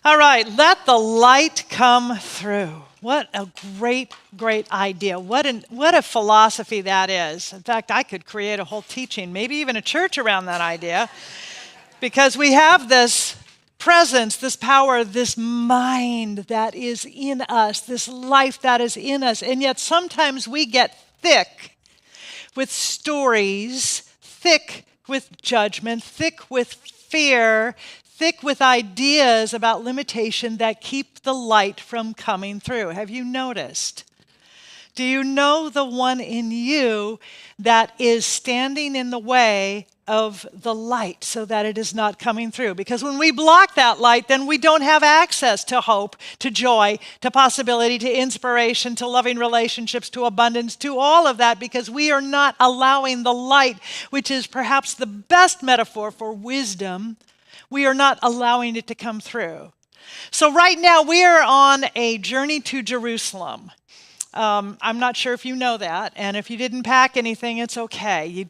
All right, let the light come through. What a great, great idea. What a philosophy that is. In fact, I could create a whole teaching, maybe even a church around that idea, because we have this presence, this power, this mind that is in us, this life that is in us, and yet sometimes we get thick with stories, thick with judgment, thick with fear, thick with ideas about limitation that keep the light from coming through. Have you noticed? Do you know the one in you that is standing in the way of the light so that it is not coming through? Because when we block that light, then we don't have access to hope, to joy, to possibility, to inspiration, to loving relationships, to abundance, to all of that, because we are not allowing the light, which is perhaps the best metaphor for wisdom, we are not allowing it to come through. So right now we are on a journey to Jerusalem. I'm not sure if you know that, and if you didn't pack anything, it's okay.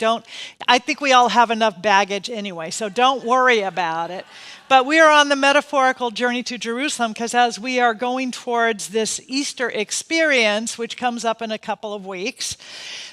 I think we all have enough baggage anyway, so don't worry about it. But we are on the metaphorical journey to Jerusalem because as we are going towards this Easter experience, which comes up in a couple of weeks,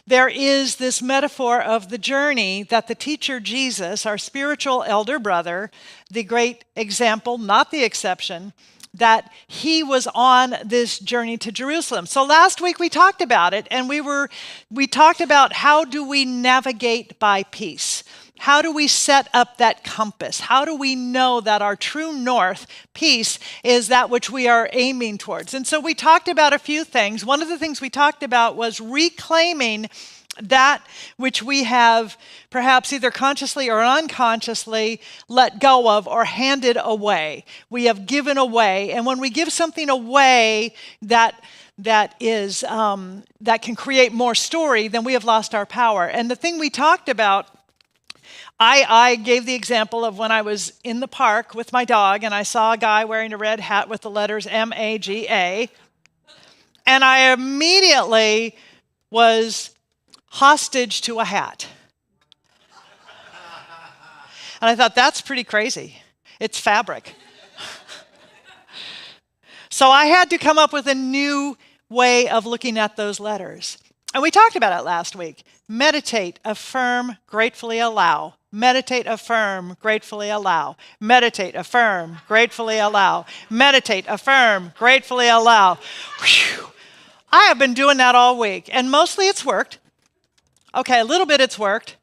there is this metaphor of the journey that the teacher Jesus, our spiritual elder brother, the great example, not the exception, that he was on this journey to Jerusalem. So last week we talked about it, and we talked about how do we navigate by peace? How do we set up that compass? How do we know that our true north, peace, is that which we are aiming towards? And so we talked about a few things. One of the things we talked about was reclaiming that which we have perhaps either consciously or unconsciously let go of or handed away. We have given away. And when we give something away that can create more story, then we have lost our power. And the thing we talked about, I gave the example of when I was in the park with my dog and I saw a guy wearing a red hat with the letters MAGA, and I immediately was hostage to a hat. And I thought, that's pretty crazy. It's fabric. So I had to come up with a new way of looking at those letters. And we talked about it last week. Meditate, affirm, gratefully allow. Meditate, affirm, gratefully allow. Meditate, affirm, gratefully allow. Meditate, affirm, gratefully allow. Whew. I have been doing that all week, and mostly it's worked. Okay, a little bit it's worked.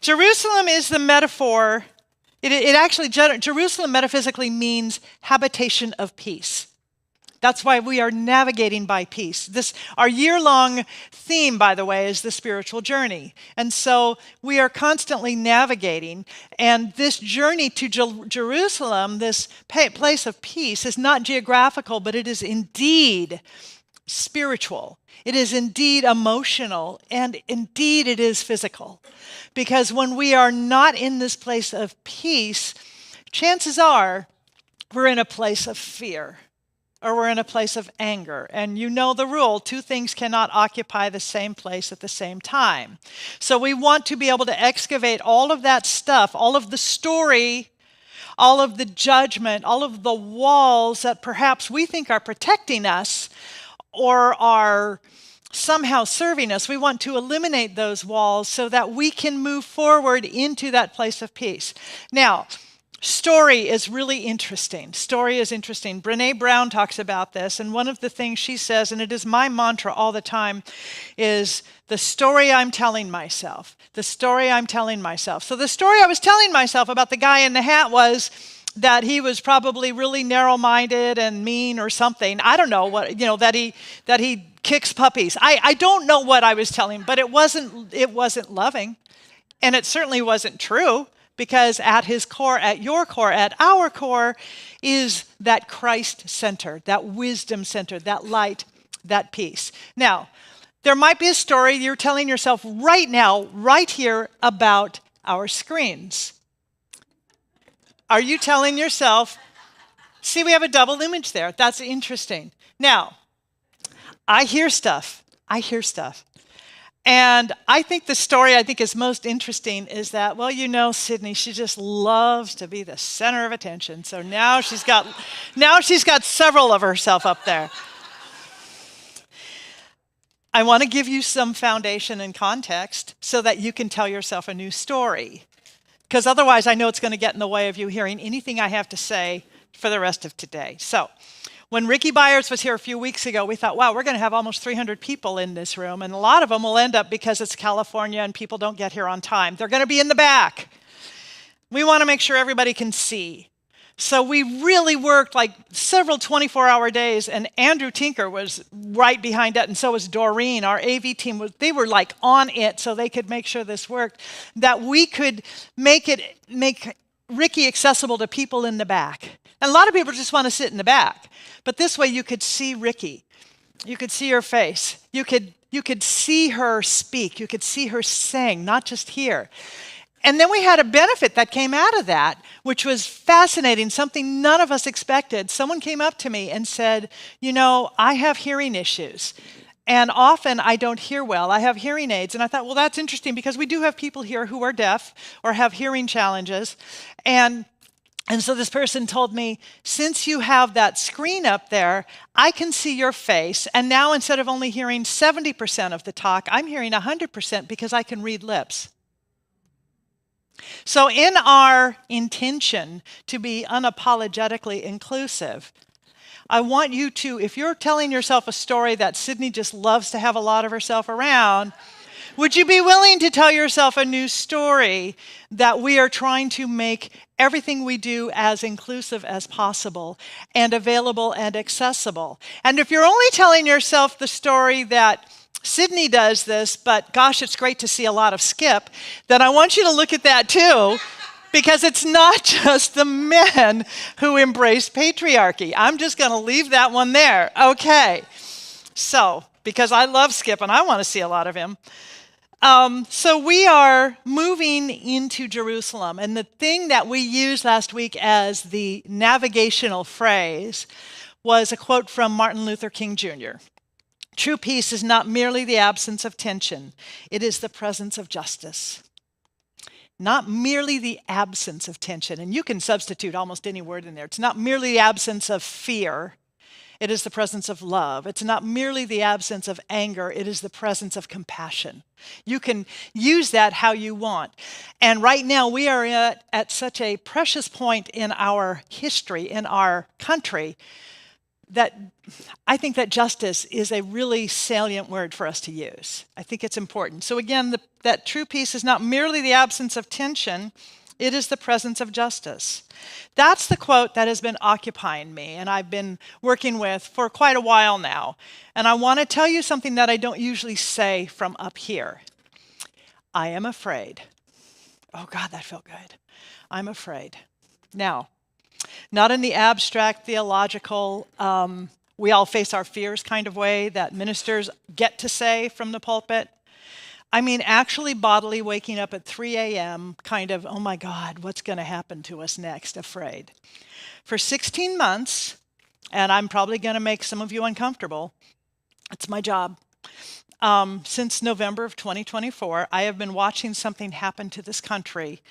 Jerusalem is the metaphor. Jerusalem metaphysically means habitation of peace. That's why we are navigating by peace. Our year-long theme, by the way, is the spiritual journey. And so we are constantly navigating. And this journey to Jerusalem, this place of peace, is not geographical, but it is indeed spiritual. It is indeed emotional, and indeed it is physical. Because when we are not in this place of peace, chances are we're in a place of fear, or we're in a place of anger. And you know the rule, two things cannot occupy the same place at the same time. So we want to be able to excavate all of that stuff, all of the story, all of the judgment, all of the walls that perhaps we think are protecting us or are somehow serving us. We want to eliminate those walls so that we can move forward into that place of peace. Now, story is really interesting. Story is interesting. Brené Brown talks about this, and one of the things she says, and it is my mantra all the time, is the story I'm telling myself. The story I'm telling myself. So the story I was telling myself about the guy in the hat was that he was probably really narrow-minded and mean or something. I don't know what, that he kicks puppies. I don't know what I was telling, but it wasn't loving, and it certainly wasn't true. Because at his core, at your core, at our core, is that Christ-centered, that wisdom-centered, that light, that peace. Now, there might be a story you're telling yourself right now, right here, about our screens. Are you telling yourself, see, we have a double image there. That's interesting. Now, I hear stuff. And I think the story I think is most interesting is that, well, you know, Sydney, she just loves to be the center of attention. So now she's got several of herself up there. I want to give you some foundation and context so that you can tell yourself a new story. Because otherwise, I know it's going to get in the way of you hearing anything I have to say for the rest of today. So when Ricky Byers was here a few weeks ago, we thought, wow, we're going to have almost 300 people in this room. And a lot of them will end up, because it's California and people don't get here on time, they're going to be in the back. We want to make sure everybody can see. So we really worked like several 24-hour days, and Andrew Tinker was right behind it, and so was Doreen. Our AV team, they were like on it so they could make sure this worked, that we could make Ricky accessible to people in the back. And a lot of people just want to sit in the back, but this way you could see Ricky. You could see her face. You could see her speak. You could see her sing, not just hear. And then we had a benefit that came out of that, which was fascinating, something none of us expected. Someone came up to me and said, you know, I have hearing issues, and often I don't hear well. I have hearing aids. And I thought, well, that's interesting, because we do have people here who are deaf or have hearing challenges. And so this person told me, since you have that screen up there, I can see your face. And now instead of only hearing 70% of the talk, I'm hearing 100% because I can read lips. So in our intention to be unapologetically inclusive, I want you to, if you're telling yourself a story that Sydney just loves to have a lot of herself around, would you be willing to tell yourself a new story that we are trying to make everything we do as inclusive as possible and available and accessible? And if you're only telling yourself the story that Sydney does this, but gosh, it's great to see a lot of Skip, then I want you to look at that too, because it's not just the men who embrace patriarchy. I'm just going to leave that one there. Okay. So, because I love Skip and I want to see a lot of him. So we are moving into Jerusalem, and the thing that we used last week as the navigational phrase was a quote from Martin Luther King Jr. True peace is not merely the absence of tension, it is the presence of justice. Not merely the absence of tension, and you can substitute almost any word in there. It's not merely the absence of fear, it is the presence of love. It's not merely the absence of anger, it is the presence of compassion. You can use that how you want. And right now we are at such a precious point in our history, in our country, that I think that justice is a really salient word for us to use. I think it's important. So again, that true peace is not merely the absence of tension, it is the presence of justice. That's the quote that has been occupying me and I've been working with for quite a while now. And I want to tell you something that I don't usually say from up here. I am afraid. Oh God, that felt good. I'm afraid. Now, not in the abstract, theological, we all face our fears kind of way that ministers get to say from the pulpit. I mean, actually bodily waking up at 3 a.m., kind of, oh my God, what's going to happen to us next? Afraid. For 16 months, and I'm probably going to make some of you uncomfortable, it's my job. Since November of 2024, I have been watching something happen to this country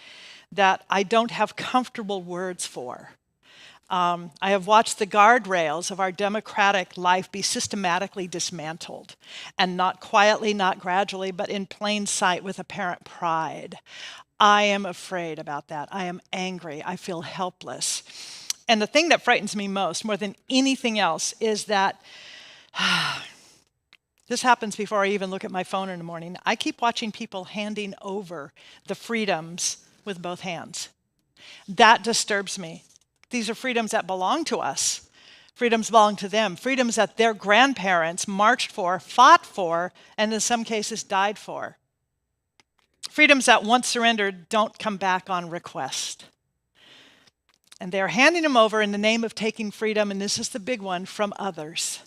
that I don't have comfortable words for. I have watched the guardrails of our democratic life be systematically dismantled, and not quietly, not gradually, but in plain sight with apparent pride. I am afraid about that. I am angry. I feel helpless. And the thing that frightens me most, more than anything else, is that this happens before I even look at my phone in the morning. I keep watching people handing over the freedoms with both hands. That disturbs me. These are freedoms that belong to us. Freedoms belong to them. Freedoms that their grandparents marched for, fought for, and in some cases died for. Freedoms that once surrendered don't come back on request. And they're handing them over in the name of taking freedom, and this is the big one, from others.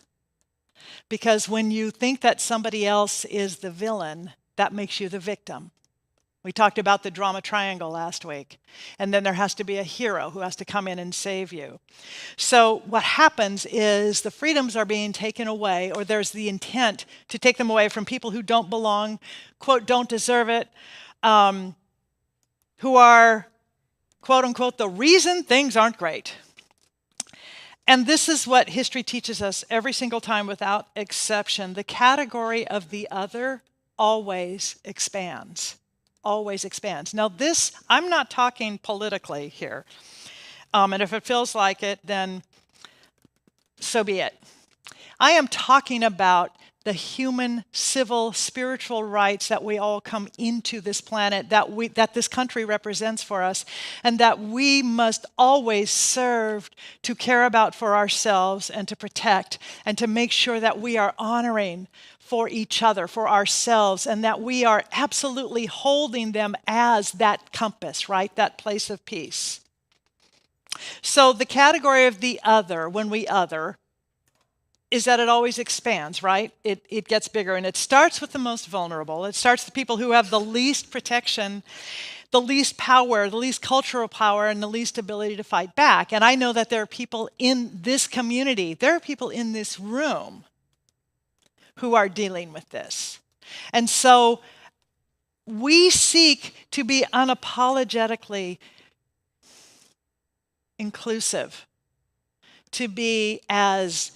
Because when you think that somebody else is the villain, that makes you the victim. We talked about the drama triangle last week. And then there has to be a hero who has to come in and save you. So what happens is the freedoms are being taken away, or there's the intent to take them away from people who don't belong, quote, don't deserve it, who are, quote unquote, the reason things aren't great. And this is what history teaches us every single time without exception. The category of the other always expands. Always expands. Now this, I'm not talking politically here. And if it feels like it, then so be it. I am talking about the human, civil, spiritual rights that we all come into this planet, that this country represents for us, and that we must always serve to care about for ourselves and to protect and to make sure that we are honoring for each other, for ourselves, and that we are absolutely holding them as that compass, right? That place of peace. So the category of the other, when we other, is that it always expands, right? It gets bigger, and it starts with the most vulnerable. It starts with the people who have the least protection, the least power, the least cultural power, and the least ability to fight back. And I know that there are people in this community, there are people in this room who are dealing with this. And so we seek to be unapologetically inclusive, to be as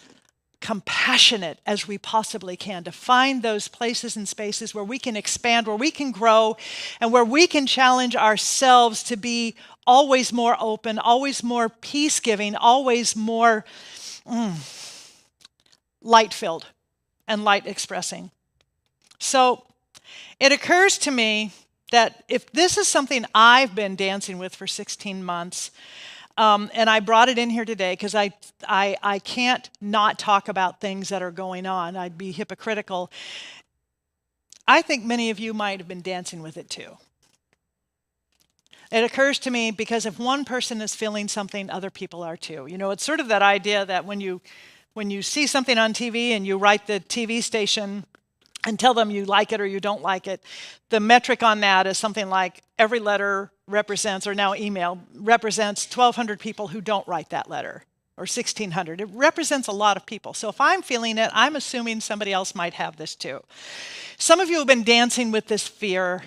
compassionate as we possibly can, to find those places and spaces where we can expand, where we can grow, and where we can challenge ourselves to be always more open, always more peace-giving, always more light-filled and light-expressing. So it occurs to me that if this is something I've been dancing with for 16 months, and I brought it in here today because I can't not talk about things that are going on. I'd be hypocritical. I think many of you might have been dancing with it too. It occurs to me because if one person is feeling something, other people are too. You know, it's sort of that idea that when you see something on TV and you write the TV station and tell them you like it or you don't like it, the metric on that is something like every letter represents, or now email, represents 1,200 people who don't write that letter, or 1,600. It represents a lot of people. So if I'm feeling it, I'm assuming somebody else might have this too. Some of you have been dancing with this fear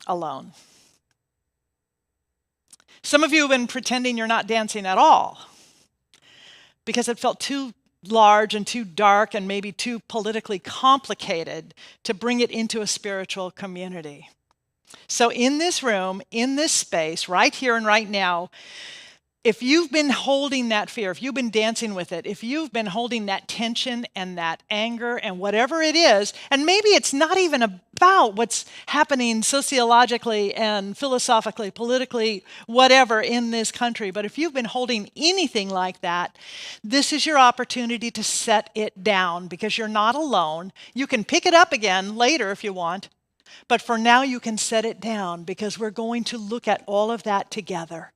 alone. Some of you have been pretending you're not dancing at all because it felt too large and too dark and maybe too politically complicated to bring it into a spiritual community. So in this room, in this space, right here and right now, if you've been holding that fear, if you've been dancing with it, if you've been holding that tension and that anger and whatever it is, and maybe it's not even about what's happening sociologically and philosophically, politically, whatever in this country, but if you've been holding anything like that, this is your opportunity to set it down because you're not alone. You can pick it up again later if you want, but for now you can set it down because we're going to look at all of that together.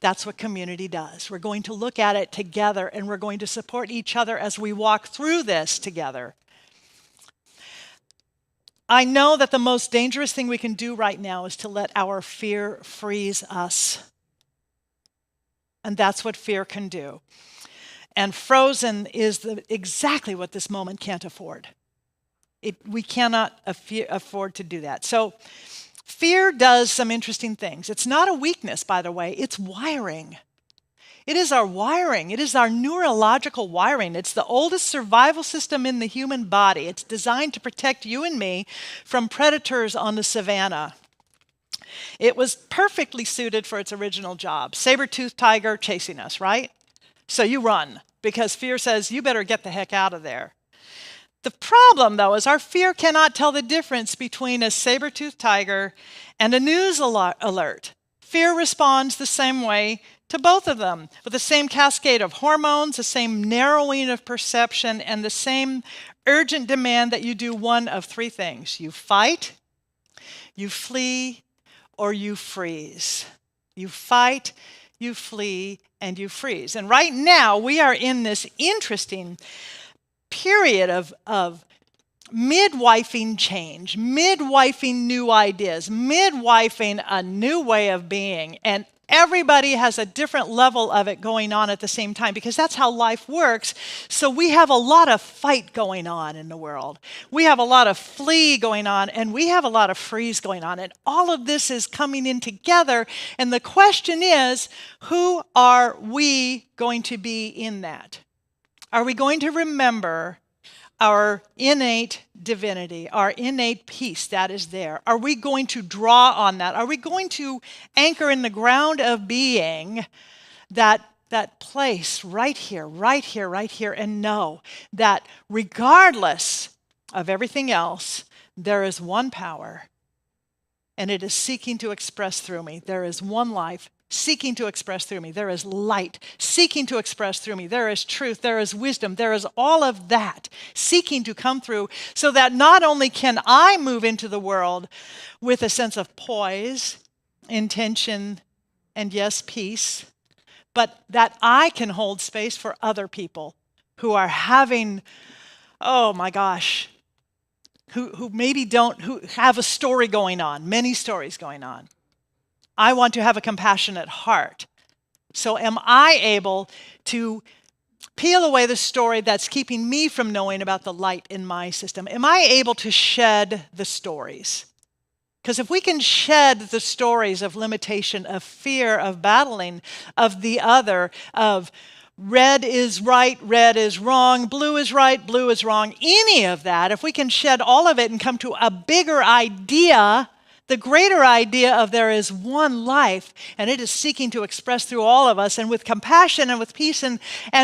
That's what community does. We're going to look at it together and we're going to support each other as we walk through this together. I know that the most dangerous thing we can do right now is to let our fear freeze us. And that's what fear can do. And frozen is exactly what this moment can't afford. We cannot afford to do that. So fear does some interesting things. It's not a weakness, by the way. It's wiring. It is our wiring. It is our neurological wiring. It's the oldest survival system in the human body. It's designed to protect you and me from predators on the savannah. It was perfectly suited for its original job. Saber-toothed tiger chasing us, right? So you run because fear says, you better get the heck out of there. The problem, though, is our fear cannot tell the difference between a saber-toothed tiger and a news alert. Fear responds the same way to both of them, with the same cascade of hormones, the same narrowing of perception, and the same urgent demand that you do one of three things. You fight, you flee, or you freeze. You fight, you flee, and you freeze. And right now, we are in this interesting period of midwifing change, midwifing new ideas, midwifing a new way of being. And everybody has a different level of it going on at the same time because that's how life works. So we have a lot of fight going on in the world. We have a lot of flee going on, and we have a lot of freeze going on. And all of this is coming in together. And the question is, who are we going to be in that? Are we going to remember our innate divinity, our innate peace that is there? Are we going to draw on that? Are we going to anchor in the ground of being that place right here, right here, right here, and know that regardless of everything else, there is one power, and it is seeking to express through me. There is one life seeking to express through me. There is light seeking to express through me. There is truth. There is wisdom. There is all of that seeking to come through so that not only can I move into the world with a sense of poise, intention, and yes, peace, but that I can hold space for other people who are having, oh my gosh, who maybe don't, who have a story going on, many stories going on. I want to have a compassionate heart. So am I able to peel away the story that's keeping me from knowing about the light in my system? Am I able to shed the stories? Because if we can shed the stories of limitation, of fear, of battling, of the other, of red is right, red is wrong, blue is right, blue is wrong, any of that, if we can shed all of it and come to a bigger idea, the greater idea of there is one life, and it is seeking to express through all of us, and with compassion and with peace and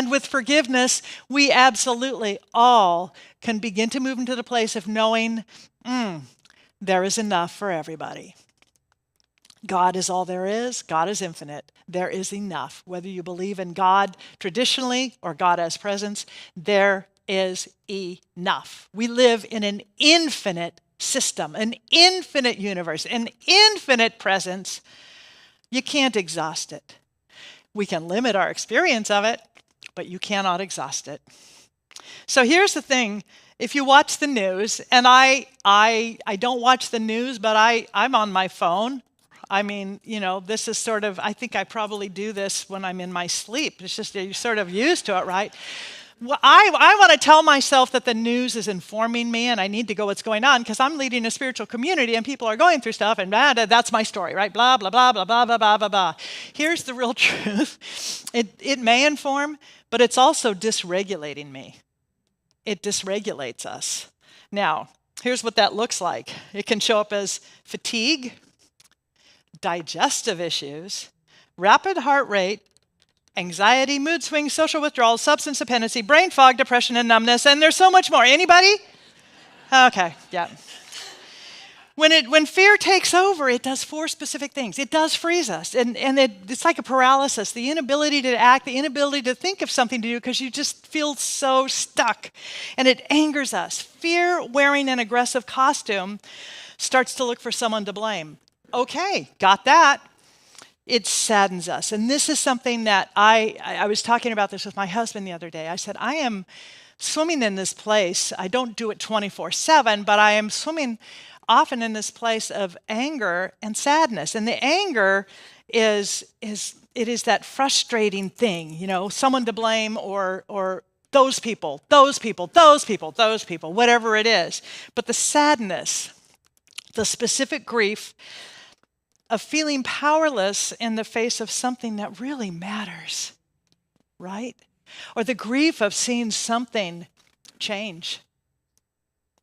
with forgiveness, we absolutely all can begin to move into the place of knowing there is enough for everybody. God is all there is. God is infinite. There is enough. Whether you believe in God traditionally or God as presence, there is enough. We live in an infinite system, an infinite universe, an infinite presence. You can't exhaust it. We can limit our experience of it, but you cannot exhaust it. So here's the thing. If you watch the news, and I don't watch the news, but I'm on my phone. I mean, you know, this is sort of, I think I probably do this when I'm in my sleep. It's just you're sort of used to it, right? Well, I want to tell myself that the news is informing me and I need to go what's going on because I'm leading a spiritual community and people are going through stuff and that's my story, right? Blah, blah, blah, blah, blah, blah, blah, blah, blah. Here's the real truth. It may inform, but it's also dysregulating me. It dysregulates us. Now, here's what that looks like. It can show up as fatigue, digestive issues, rapid heart rate, anxiety, mood swings, social withdrawal, substance dependency, brain fog, depression, and numbness, and there's so much more. Anybody? Okay, yeah. When fear takes over, it does 4 specific things. It does freeze us, and it's like a paralysis, the inability to act, the inability to think of something to do because you just feel so stuck, and it angers us. Fear wearing an aggressive costume starts to look for someone to blame. Okay, got that. It saddens us. And this is something that I was talking about this with my husband the other day. I said, I am swimming in this place. I don't do it 24/7, but I am swimming often in this place of anger and sadness. And the anger is that frustrating thing, you know, someone to blame or those people, whatever it is. But the sadness, the specific grief of feeling powerless in the face of something that really matters, right? Or the grief of seeing something change,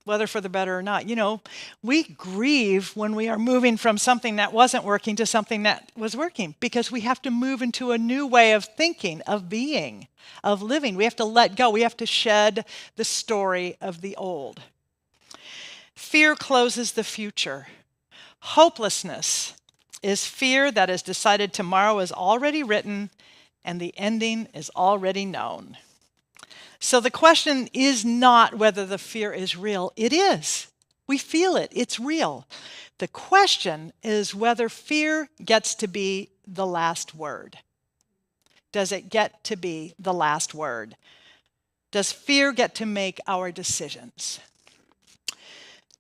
whether for the better or not. You know, we grieve when we are moving from something that wasn't working to something that was working because we have to move into a new way of thinking, of being, of living. We have to let go. We have to shed the story of the old. Fear closes the future. Hopelessness is fear that is decided tomorrow is already written and the ending is already known. So the question is not whether the fear is real. It is. We feel it. It's real. The question is whether fear gets to be the last word. Does it get to be the last word? Does fear get to make our decisions?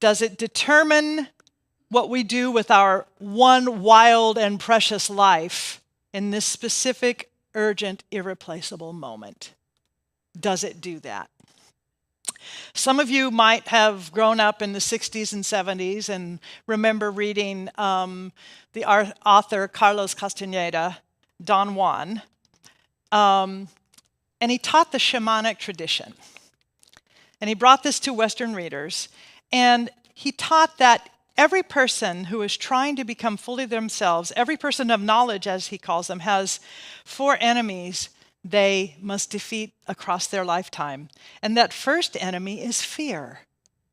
Does it determine what we do with our one wild and precious life in this specific, urgent, irreplaceable moment? Does it do that? Some of you might have grown up in the 60s and 70s and remember reading the author Carlos Castaneda, Don Juan, and he taught the shamanic tradition. And he brought this to Western readers, and he taught that every person who is trying to become fully themselves, every person of knowledge, as he calls them, has 4 enemies they must defeat across their lifetime. And that first enemy is fear.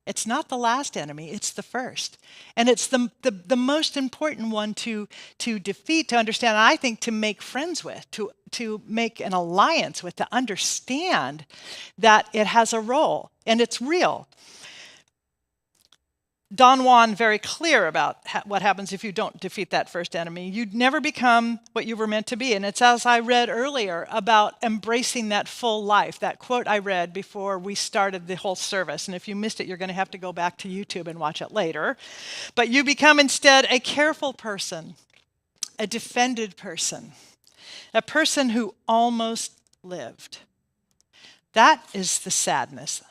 It's not the last enemy, it's the first. And it's the most important one to defeat, to understand, and I think to make friends with, to make an alliance with, to understand that it has a role and it's real. Don Juan very clear about what happens if you don't defeat that first enemy. You'd never become what you were meant to be. And it's, as I read earlier, about embracing that full life. That quote I read before we started the whole service. And if you missed it, you're going to have to go back to YouTube and watch it later. But you become instead a careful person, a defended person, a person who almost lived. That is the sadness.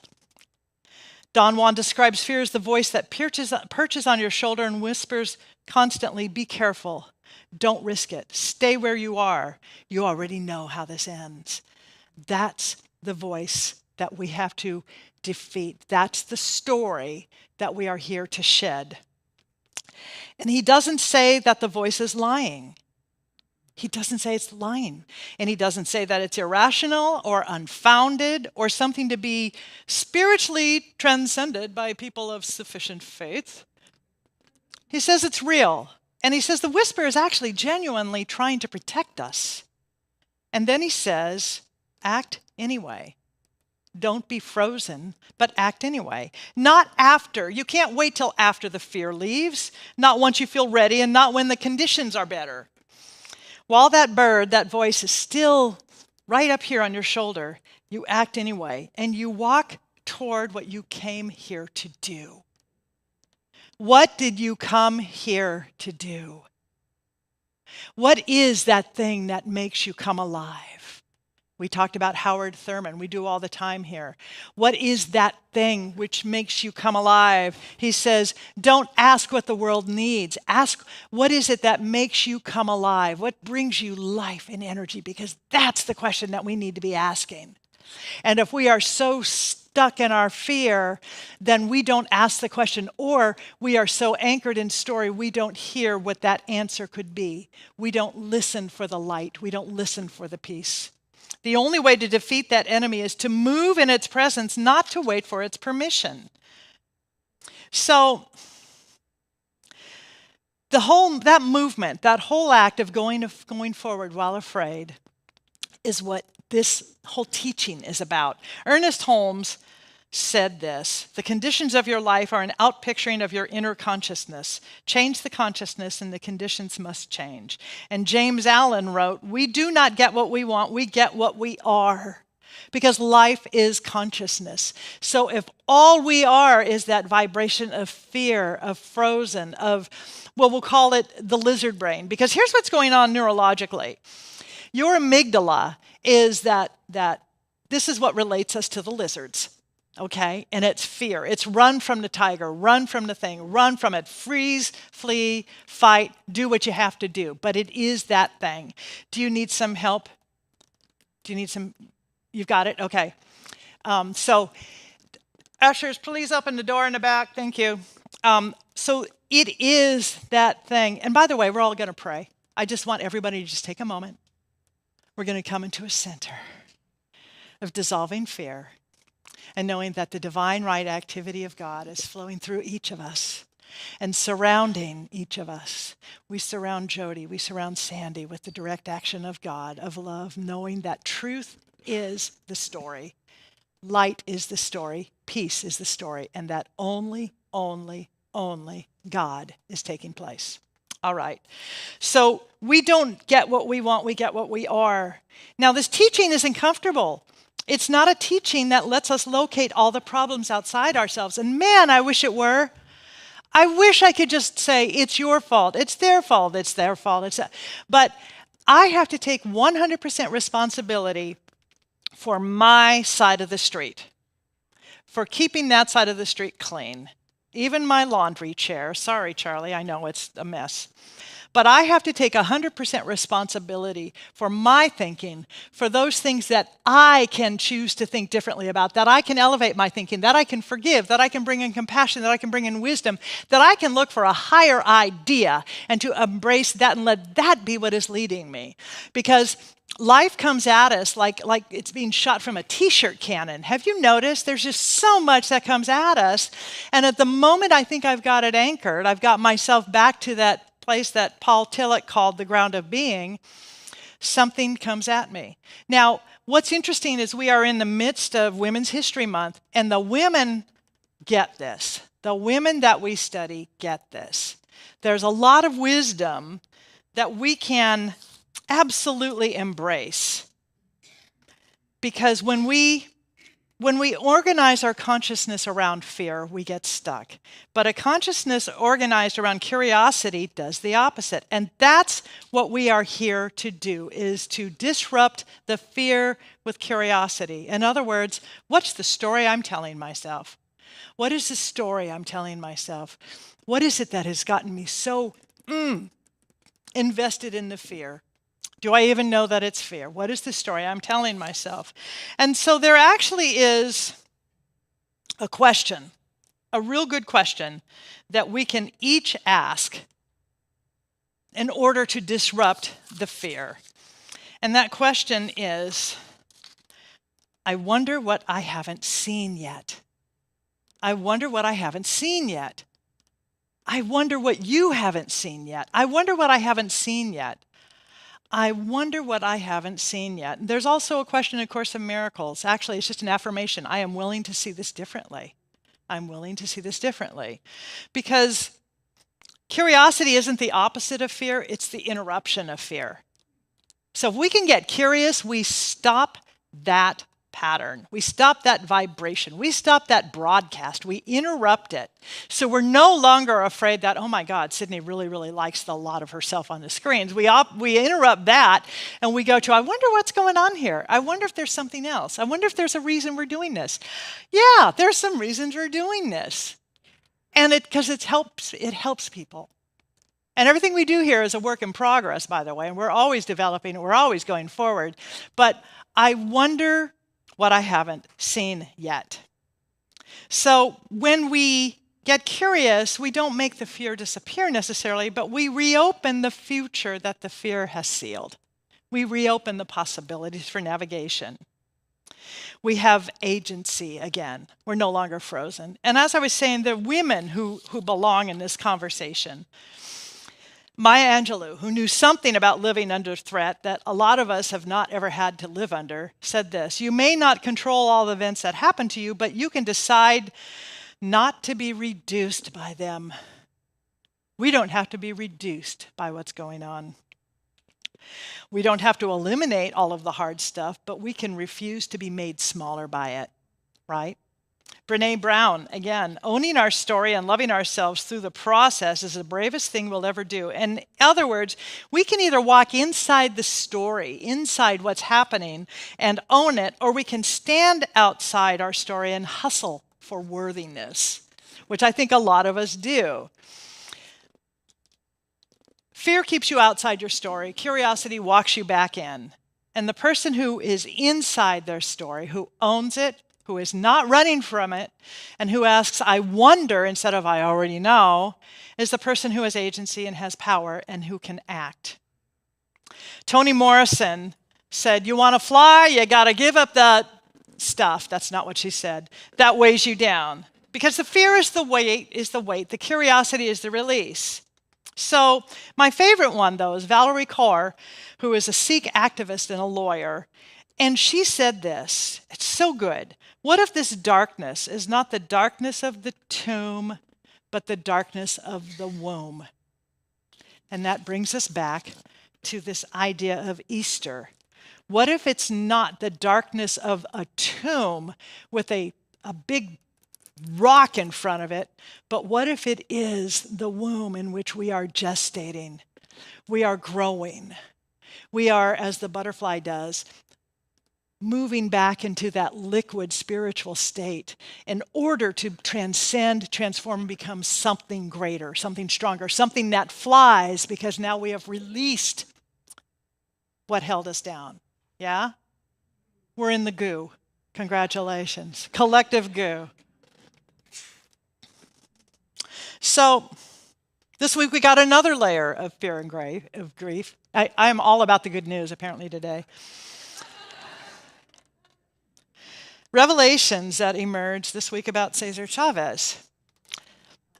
Don Juan describes fear as the voice that perches on your shoulder and whispers constantly, be careful, don't risk it, stay where you are. You already know how this ends. That's the voice that we have to defeat. That's the story that we are here to shed. And he doesn't say that the voice is lying. He doesn't say it's lying. And he doesn't say that it's irrational or unfounded or something to be spiritually transcended by people of sufficient faith. He says it's real. And he says the whisper is actually genuinely trying to protect us. And then he says, act anyway. Don't be frozen, but act anyway. Not after. You can't wait till after the fear leaves. Not once you feel ready and not when the conditions are better. While that bird, that voice is still right up here on your shoulder, you act anyway, and you walk toward what you came here to do. What did you come here to do? What is that thing that makes you come alive? We talked about Howard Thurman. We do all the time here. What is that thing which makes you come alive? He says, don't ask what the world needs. Ask, what is it that makes you come alive? What brings you life and energy? Because that's the question that we need to be asking. And if we are so stuck in our fear, then we don't ask the question, or we are so anchored in story, we don't hear what that answer could be. We don't listen for the light. We don't listen for the peace. The only way to defeat that enemy is to move in its presence, not to wait for its permission. So that movement, that whole act of going forward while afraid is what this whole teaching is about. Ernest Holmes said this: the conditions of your life are an outpicturing of your inner consciousness. Change the consciousness and the conditions must change. And James Allen wrote, we do not get what we want, we get what we are. Because life is consciousness. So if all we are is that vibration of fear, of frozen, of, well, we'll call it the lizard brain. Because here's what's going on neurologically. Your amygdala is that this is what relates us to the lizards. Okay, and it's fear. It's run from the tiger, run from the thing, run from it, freeze, flee, fight, do what you have to do. But it is that thing. Do you need some help? Do you need some? You've got it? Okay. So ushers, please open the door in the back. Thank you. So it is that thing. And by the way, we're all going to pray. I just want everybody to just take a moment. We're going to come into a center of dissolving fear, and knowing that the divine right activity of God is flowing through each of us and surrounding each of us. We surround Jody, we surround Sandy with the direct action of God, of love, knowing that truth is the story, light is the story, peace is the story, and that only God is taking place. All right. So we don't get what we want, we get what we are. Now, this teaching isn't comfortable. It's not a teaching that lets us locate all the problems outside ourselves. And man, I wish it were. I wish I could just say, it's your fault, it's their fault, it's their fault. But I have to take 100% responsibility for my side of the street, for keeping that side of the street clean. Even my laundry chair. Sorry, Charlie, I know it's a mess. But I have to take 100% responsibility for my thinking, for those things that I can choose to think differently about, that I can elevate my thinking, that I can forgive, that I can bring in compassion, that I can bring in wisdom, that I can look for a higher idea and to embrace that and let that be what is leading me. Because life comes at us like it's being shot from a t-shirt cannon. Have you noticed? There's just so much that comes at us. And at the moment I think I've got it anchored, I've got myself back to that place that Paul Tillich called the ground of being, something comes at me. Now, what's interesting is we are in the midst of Women's History Month, and the women get this. The women that we study get this. There's a lot of wisdom that we can absolutely embrace. Because when we organize our consciousness around fear, we get stuck. But a consciousness organized around curiosity does the opposite. And that's what we are here to do, is to disrupt the fear with curiosity. In other words, what's the story I'm telling myself? What is the story I'm telling myself? What is it that has gotten me so invested in the fear? Do I even know that it's fear? What is the story I'm telling myself? And so there actually is a question, a real good question that we can each ask in order to disrupt the fear. And that question is, I wonder what I haven't seen yet. I wonder what I haven't seen yet. I wonder what you haven't seen yet. I wonder what I haven't seen yet. I wonder what I haven't seen yet. There's also a question in A Course in Miracles. Actually, it's just an affirmation. I am willing to see this differently. I'm willing to see this differently. Because curiosity isn't the opposite of fear, it's the interruption of fear. So if we can get curious, we stop that pattern. We stop that vibration. We stop that broadcast. We interrupt it. So we're no longer afraid that, oh my God, Sydney really, really likes a lot of herself on the screens. We interrupt that and we go to, I wonder what's going on here. I wonder if there's something else. I wonder if there's a reason we're doing this. Yeah, there's some reasons we're doing this. And because it helps people. And everything we do here is a work in progress, by the way, and we're always developing, we're always going forward. But I wonder what I haven't seen yet. So when we get curious, we don't make the fear disappear necessarily, but we reopen the future that the fear has sealed. We reopen the possibilities for navigation. We have agency again. We're no longer frozen. And as I was saying, the women who belong in this conversation, Maya Angelou, who knew something about living under threat that a lot of us have not ever had to live under, said this: you may not control all the events that happen to you, but you can decide not to be reduced by them. We don't have to be reduced by what's going on. We don't have to eliminate all of the hard stuff, but we can refuse to be made smaller by it, right? Brene Brown, again, owning our story and loving ourselves through the process is the bravest thing we'll ever do. In other words, we can either walk inside the story, inside what's happening, and own it, or we can stand outside our story and hustle for worthiness, which I think a lot of us do. Fear keeps you outside your story. Curiosity walks you back in. And the person who is inside their story, who owns it, who is not running from it, and who asks, I wonder, instead of I already know, is the person who has agency and has power and who can act. Toni Morrison said, you want to fly, you got to give up the stuff. That's not what she said. That weighs you down. Because the fear is the weight, the curiosity is the release. So my favorite one, though, is Valerie Kaur, who is a Sikh activist and a lawyer. And she said this, it's so good. What if this darkness is not the darkness of the tomb, but the darkness of the womb? And that brings us back to this idea of Easter. What if it's not the darkness of a tomb with a big rock in front of it. But what if it is the womb in which we are gestating? We are growing. We are, as the butterfly does, moving back into that liquid spiritual state in order to transcend, transform, and become something greater, something stronger, something that flies, because now we have released what held us down. Yeah? We're in the goo. Congratulations. Collective goo. So this week we got another layer of fear and grief. I'm all about the good news apparently today. Revelations that emerged this week about Cesar Chavez,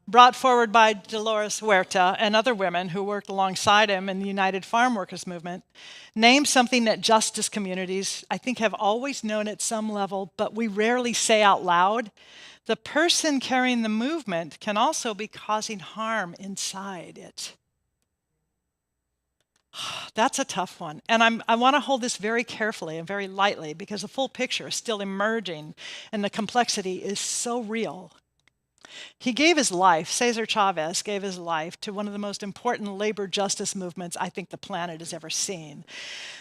brought forward by Dolores Huerta and other women who worked alongside him in the United Farm Workers Movement, named something that justice communities, I think, have always known at some level, but we rarely say out loud. The person carrying the movement can also be causing harm inside it. That's a tough one. And I want to hold this very carefully and very lightly because the full picture is still emerging and the complexity is so real. He gave his life, Cesar Chavez gave his life to one of the most important labor justice movements I think the planet has ever seen.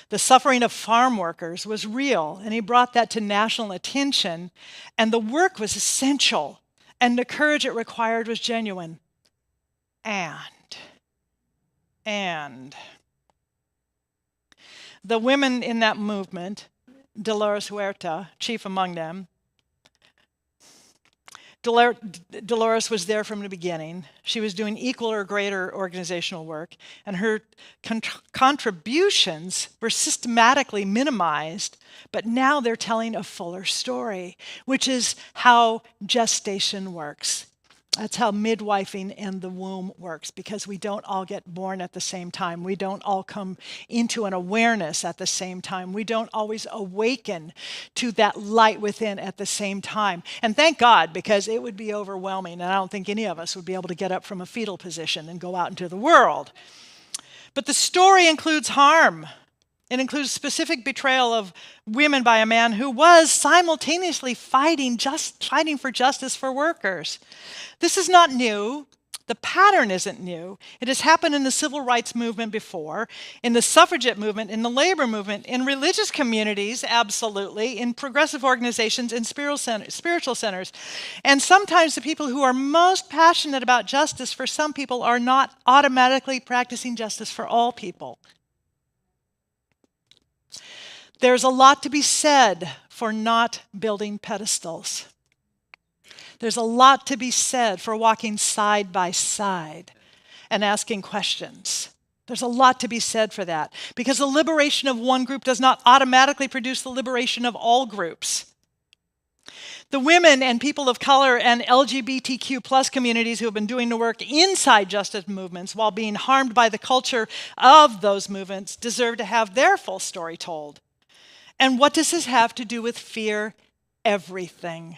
The suffering of farm workers was real, and he brought that to national attention, and the work was essential, and the courage it required was genuine. And the women in that movement, Dolores Huerta, chief among them, Dolores was there from the beginning. She was doing equal or greater organizational work, and her contributions were systematically minimized, but now they're telling a fuller story, which is how gestation works. That's how midwifing and the womb works, because we don't all get born at the same time. We don't all come into an awareness at the same time. We don't always awaken to that light within at the same time. And thank God, because it would be overwhelming, and I don't think any of us would be able to get up from a fetal position and go out into the world. But the story includes harm. It includes specific betrayal of women by a man who was simultaneously fighting for justice for workers. This is not new. The pattern isn't new. It has happened in the civil rights movement before, in the suffragette movement, in the labor movement, in religious communities, absolutely, in progressive organizations, in spiritual centers. And sometimes the people who are most passionate about justice for some people are not automatically practicing justice for all people. There's a lot to be said for not building pedestals. There's a lot to be said for walking side by side and asking questions. There's a lot to be said for that, because the liberation of one group does not automatically produce the liberation of all groups. The women and people of color and LGBTQ plus communities who have been doing the work inside justice movements while being harmed by the culture of those movements deserve to have their full story told. And what does this have to do with fear? Everything.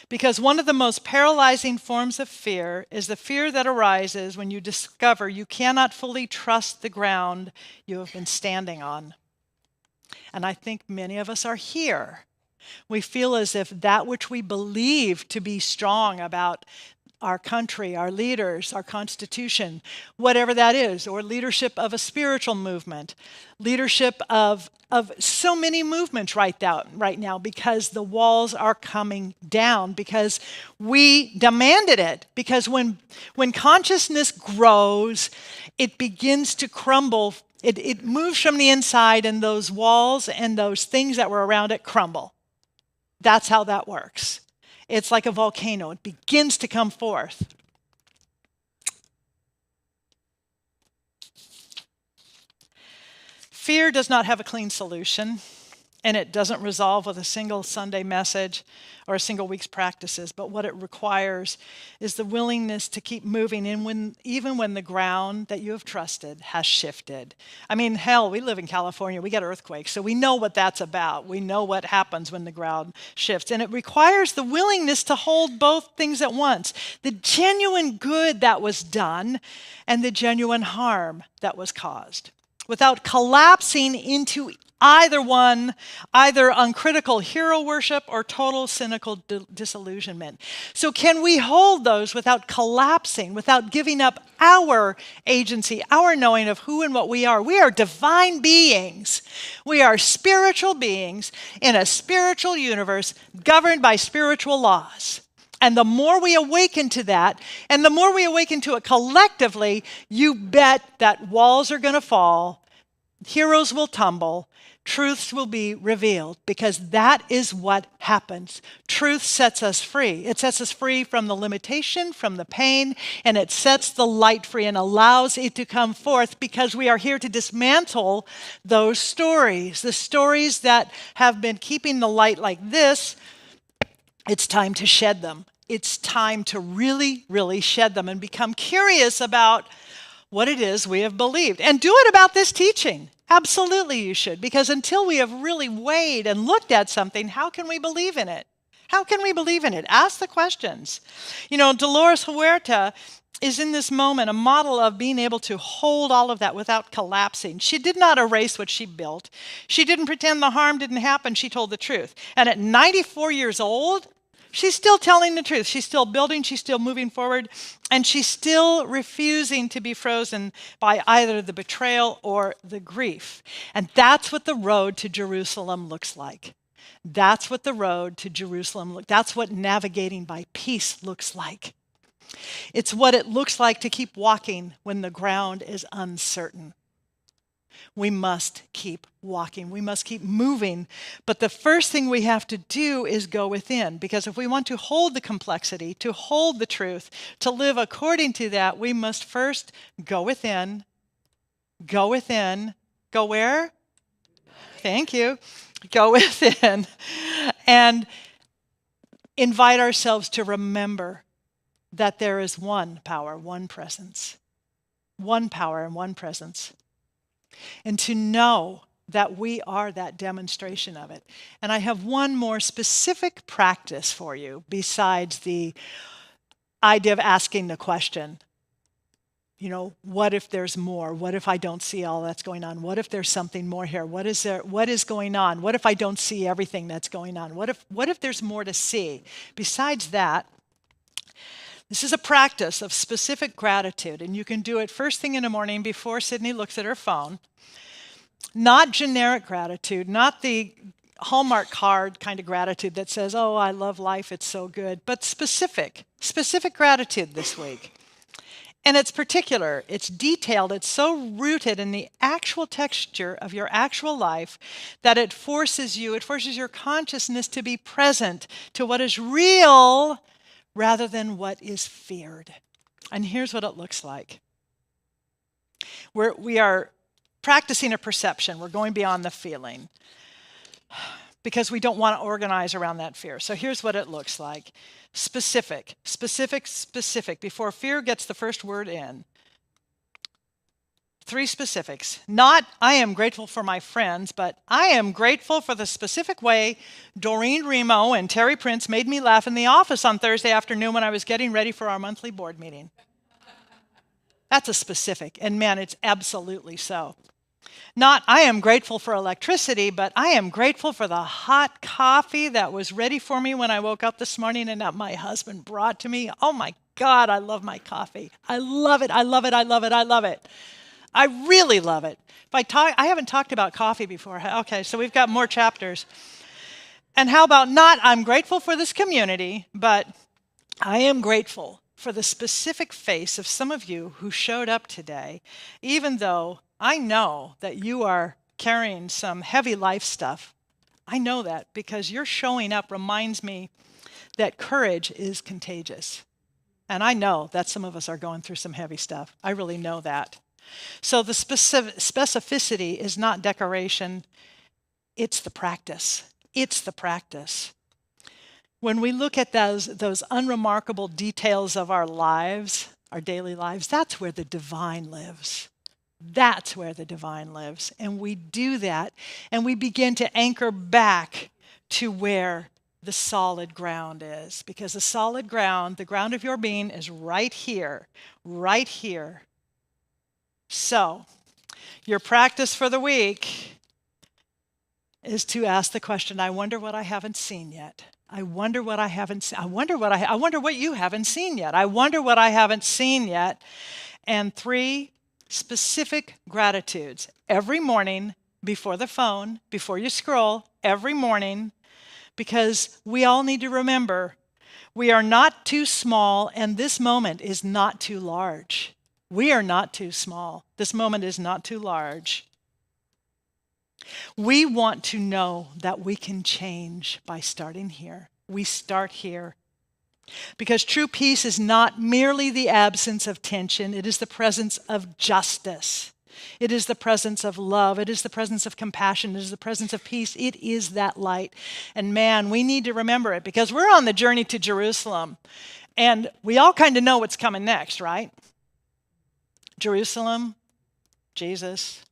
Because one of the most paralyzing forms of fear is the fear that arises when you discover you cannot fully trust the ground you have been standing on. And I think many of us are here. We feel as if that which we believe to be strong about our country, our leaders, our Constitution, whatever that is, or leadership of a spiritual movement, leadership of so many movements right now, because the walls are coming down, because we demanded it, because when consciousness grows, it begins to crumble. It moves from the inside, and those walls and those things that were around it crumble. That's how that works. It's like a volcano. It begins to come forth. Fear does not have a clean solution, and it doesn't resolve with a single Sunday message or a single week's practices. But what it requires is the willingness to keep moving, even when the ground that you have trusted has shifted. I mean, hell, we live in California. We get earthquakes, so we know what that's about. We know what happens when the ground shifts. And it requires the willingness to hold both things at once: the genuine good that was done and the genuine harm that was caused, without collapsing into Either one, either uncritical hero worship or total cynical disillusionment. So can we hold those without collapsing, without giving up our agency, our knowing of who and what we are? We are divine beings. We are spiritual beings in a spiritual universe governed by spiritual laws. And the more we awaken to that, and the more we awaken to it collectively, you bet that walls are going to fall, heroes will tumble, truths will be revealed, because that is what happens. Truth sets us free. It sets us free from the limitation, from the pain, and it sets the light free and allows it to come forth, because we are here to dismantle those stories, the stories that have been keeping the light like this. It's time to shed them. It's time to really, really shed them and become curious about what it is we have believed. And do it about this teaching. Absolutely you should, because until we have really weighed and looked at something, how can we believe in it? How can we believe in it? Ask the questions. You know, Dolores Huerta is in this moment a model of being able to hold all of that without collapsing. She did not erase what she built. She didn't pretend the harm didn't happen. She told the truth. And at 94 years old, she's still telling the truth. She's still building. She's still moving forward. And she's still refusing to be frozen by either the betrayal or the grief. And that's what the road to Jerusalem looks like. That's what the road to Jerusalem looks like. That's what navigating by peace looks like. It's what it looks like to keep walking when the ground is uncertain. We must keep walking. We must keep moving. But the first thing we have to do is go within, because if we want to hold the complexity, to hold the truth, to live according to that, we must first go within. Go within. Go where? Thank you. Go within and invite ourselves to remember that there is one power, one presence. One power and one presence. And to know that we are that demonstration of it. And I have one more specific practice for you besides the idea of asking the question. You know, what if there's more? What if I don't see all that's going on? What if there's something more here? What is going on? What if I don't see everything that's going on? What if there's more to see? Besides that, this is a practice of specific gratitude, and you can do it first thing in the morning before Sydney looks at her phone. Not generic gratitude, not the Hallmark card kind of gratitude that says, oh, I love life, it's so good, but specific gratitude this week. And it's particular, it's detailed, it's so rooted in the actual texture of your actual life that it forces your consciousness to be present to what is real rather than what is feared. And here's what it looks like. We are practicing a perception. We're going beyond the feeling because we don't want to organize around that fear. So here's what it looks like. Specific. Before fear gets the first word in. 3 specifics. Not, I am grateful for my friends, but I am grateful for the specific way Doreen Remo and Terry Prince made me laugh in the office on Thursday afternoon when I was getting ready for our monthly board meeting. That's a specific, and man, it's absolutely so. Not, I am grateful for electricity, but I am grateful for the hot coffee that was ready for me when I woke up this morning and that my husband brought to me. Oh my God, I love my coffee. I love it. I really love it. I haven't talked about coffee before. Okay, so we've got more chapters. And how about not, I'm grateful for this community, but I am grateful for the specific face of some of you who showed up today, even though I know that you are carrying some heavy life stuff. I know that because your showing up reminds me that courage is contagious. And I know that some of us are going through some heavy stuff. I really know that. So the specificity is not decoration, it's the practice. It's the practice. When we look at those unremarkable details of our lives, our daily lives, that's where the divine lives. That's where the divine lives. And we do that, and we begin to anchor back to where the solid ground is. Because the solid ground, the ground of your being, is right here, right here. So, your practice for the week, is to ask the question, I wonder what I haven't seen yet. I wonder what I haven't seen. I wonder what you haven't seen yet. I wonder what I haven't seen yet. And 3 specific gratitudes every morning before the phone, before you scroll, every morning, because we all need to remember we are not too small and this moment is not too large. We are not too small. This moment is not too large. We want to know that we can change by starting here. We start here. Because true peace is not merely the absence of tension, it is the presence of justice. It is the presence of love. It is the presence of compassion. It is the presence of peace. It is that light. And man, we need to remember it because we're on the journey to Jerusalem. And we all kind of know what's coming next, right? Jerusalem, Jesus.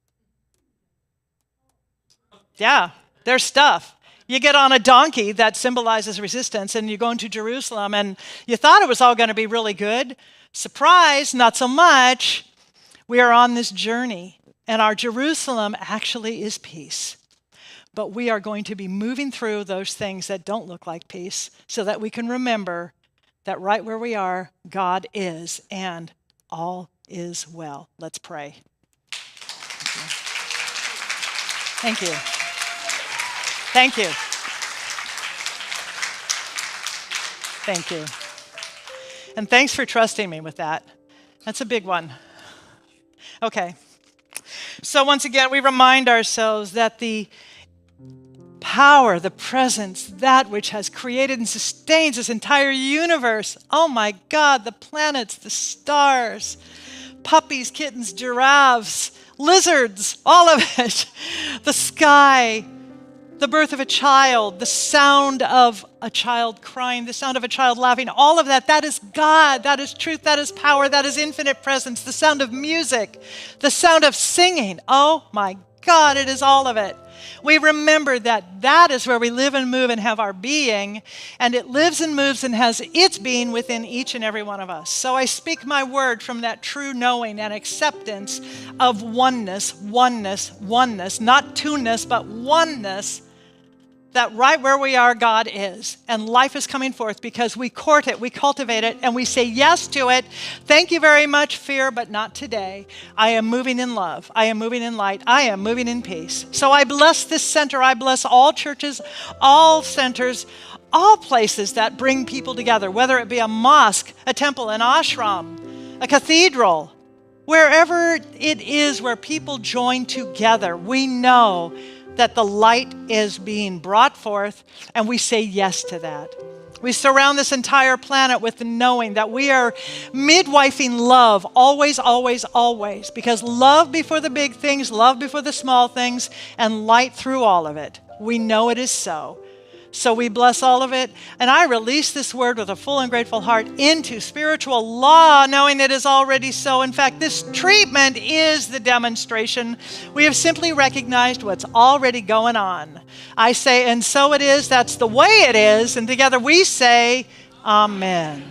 Yeah, there's stuff. You get on a donkey that symbolizes resistance and you go into Jerusalem and you thought it was all going to be really good. Surprise, not so much. We are on this journey and our Jerusalem actually is peace. But we are going to be moving through those things that don't look like peace so that we can remember that right where we are, God is and all is well. Let's pray. Thank you. Thank you. Thank you. And thanks for trusting me with that. That's a big one. Okay. So once again, we remind ourselves that the power, the presence, that which has created and sustains this entire universe, oh my God, the planets, the stars, puppies, kittens, giraffes, lizards, all of it, the sky, the birth of a child, the sound of a child crying, the sound of a child laughing, all of that, that is God, that is truth, that is power, that is infinite presence, the sound of music, the sound of singing. Oh my God, it is all of it. We remember that that is where we live and move and have our being, and it lives and moves and has its being within each and every one of us. So I speak my word from that true knowing and acceptance of oneness, oneness, oneness, not two-ness, but oneness, that right where we are, God is. And life is coming forth because we court it, we cultivate it, and we say yes to it. Thank you very much, fear, but not today. I am moving in love. I am moving in light. I am moving in peace. So I bless this center. I bless all churches, all centers, all places that bring people together, whether it be a mosque, a temple, an ashram, a cathedral, wherever it is where people join together. We know that the light is being brought forth, and we say yes to that. We surround this entire planet with the knowing that we are midwifing love always, always, always, because love before the big things, love before the small things, and light through all of it. We know it is so. So we bless all of it, and I release this word with a full and grateful heart into spiritual law, knowing it is already so. In fact, this treatment is the demonstration. We have simply recognized what's already going on. I say, and so it is, that's the way it is, and together we say, Amen.